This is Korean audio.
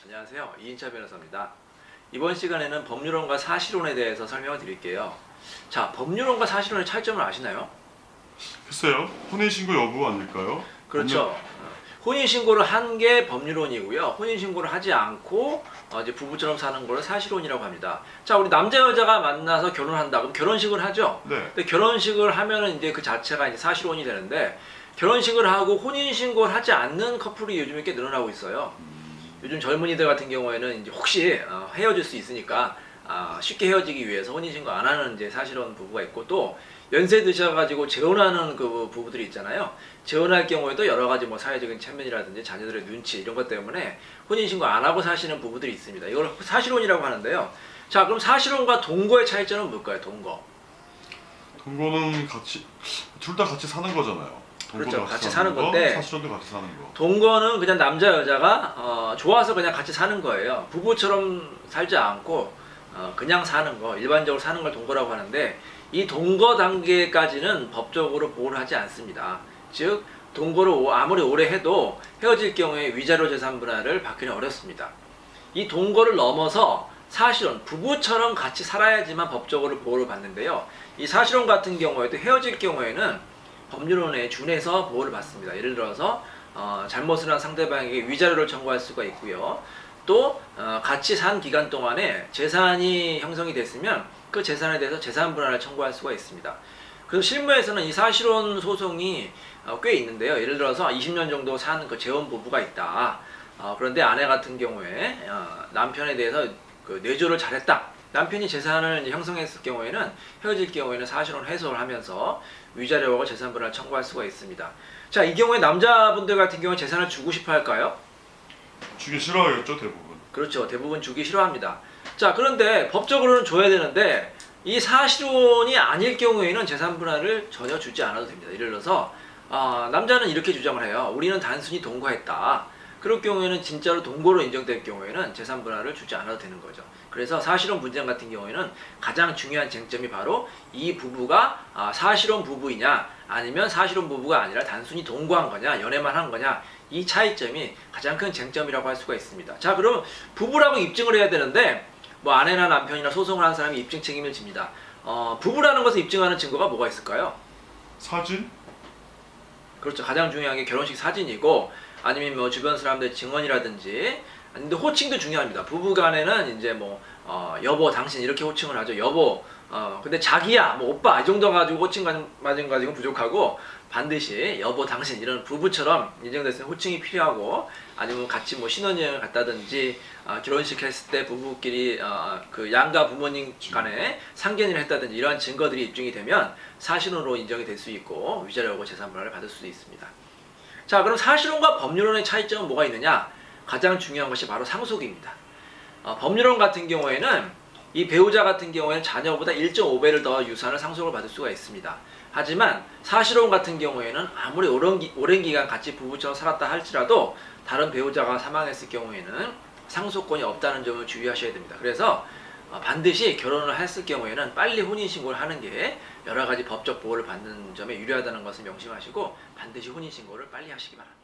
안녕하세요. 이인차 변호사입니다. 이번 시간에는 법률론과 사실론에 대해서 설명을 드릴게요. 자, 법률론과 사실론의 차이점을 아시나요? 글쎄요. 혼인신고 여부 아닐까요? 그렇죠. 혼인신고를 한 게 법률론이고요. 혼인신고를 하지 않고 이제 부부처럼 사는 걸 사실론이라고 합니다. 자, 우리 남자 여자가 만나서 결혼한다. 그럼 결혼식을 하죠. 네. 근데 결혼식을 하면은 이제 그 자체가 이제 사실혼이 되는데, 결혼식을 하고 혼인신고를 하지 않는 커플이 요즘에 꽤 늘어나고 있어요. 요즘 젊은이들 같은 경우에는 이제 혹시 헤어질 수 있으니까 쉽게 헤어지기 위해서 혼인신고 안 하는 이제 사실혼 부부가 있고, 또 연세 드셔가지고 재혼하는 그 부부들이 있잖아요. 재혼할 경우에도 여러 가지 뭐 사회적인 체면이라든지 자녀들의 눈치 이런 것 때문에 혼인신고 안 하고 사시는 부부들이 있습니다. 이걸 사실혼이라고 하는데요. 자, 그럼 사실혼과 동거의 차이점은 뭘까요? 동거. 동거는 둘 다 같이 사는 거잖아요. 동거도 그렇죠. 같이 사는 건데, 사실혼도 같이 사는 거. 동거는 그냥 남자 여자가 좋아서 그냥 같이 사는 거예요. 부부처럼 살지 않고 그냥 사는 거, 일반적으로 사는 걸 동거라고 하는데, 이 동거 단계까지는 법적으로 보호를 하지 않습니다. 즉, 동거를 아무리 오래 해도 헤어질 경우에 위자료 재산 분할을 받기는 어렵습니다. 이 동거를 넘어서 사실혼, 부부처럼 같이 살아야지만 법적으로 보호를 받는데요. 이 사실혼 같은 경우에도 헤어질 경우에는 법률론에 준해서 보호를 받습니다. 예를 들어서 잘못을 한 상대방에게 위자료를 청구할 수가 있고요. 또 같이 산 기간 동안에 재산이 형성이 됐으면 그 재산에 대해서 재산 분할을 청구할 수가 있습니다. 그래서 실무에서는 이 사실혼 소송이 꽤 있는데요. 예를 들어서 20년 정도 산 그 재혼 부부가 있다. 그런데 아내 같은 경우에 남편에 대해서 그 뇌조를 잘했다. 남편이 재산을 형성했을 경우에는, 헤어질 경우에는 사실혼 해소를 하면서 위자료와 재산 분할 청구할 수가 있습니다. 자, 이 경우에 남자분들 같은 경우는 재산을 주고 싶어 할까요? 주기 싫어하겠죠, 대부분. 그렇죠. 대부분 주기 싫어합니다. 자, 그런데 법적으로는 줘야 되는데, 이 사실혼이 아닐 경우에는 재산 분할을 전혀 주지 않아도 됩니다. 예를 들어서 남자는 이렇게 주장을 해요. 우리는 단순히 동거했다. 그럴 경우에는 진짜로 동거로 인정될 경우에는 재산 분할을 주지 않아도 되는 거죠. 그래서 사실혼 분쟁 같은 경우에는 가장 중요한 쟁점이 바로 이 부부가 사실혼 부부이냐, 아니면 사실혼 부부가 아니라 단순히 동거한 거냐, 연애만 한 거냐, 이 차이점이 가장 큰 쟁점이라고 할 수가 있습니다. 자, 그럼 부부라고 입증을 해야 되는데, 뭐 아내나 남편이나 소송을 한 사람이 입증 책임을 집니다. 부부라는 것을 입증하는 증거가 뭐가 있을까요? 사진? 그렇죠. 가장 중요한 게 결혼식 사진이고, 아니면 뭐 주변 사람들 증언이라든지, 근데 호칭도 중요합니다. 부부간에는 이제 뭐 여보, 당신 이렇게 호칭을 하죠. 여보, 근데 자기야, 뭐 오빠 이 정도 가지고 호칭 가지고 부족하고, 반드시 여보, 당신 이런 부부처럼 인정됐을 때 호칭이 필요하고, 아니면 같이 뭐 신혼여행을 갔다든지 결혼식 했을 때 부부끼리 그 양가 부모님 간에 상견례를 했다든지 이러한 증거들이 입증이 되면 사실혼으로 인정이 될 수 있고, 위자료하고 재산 분할을 받을 수도 있습니다. 자, 그럼 사실혼과 법률혼의 차이점은 뭐가 있느냐? 가장 중요한 것이 바로 상속입니다. 법률혼 같은 경우에는 이 배우자 같은 경우에는 자녀보다 1.5배를 더 유산을 상속을 받을 수가 있습니다. 하지만 사실혼 같은 경우에는 아무리 오랜 기간 같이 부부처럼 살았다 할지라도 다른 배우자가 사망했을 경우에는 상속권이 없다는 점을 주의하셔야 됩니다. 그래서 반드시 결혼을 했을 경우에는 빨리 혼인신고를 하는 게 여러 가지 법적 보호를 받는 점에 유리하다는 것을 명심하시고, 반드시 혼인신고를 빨리 하시기 바랍니다.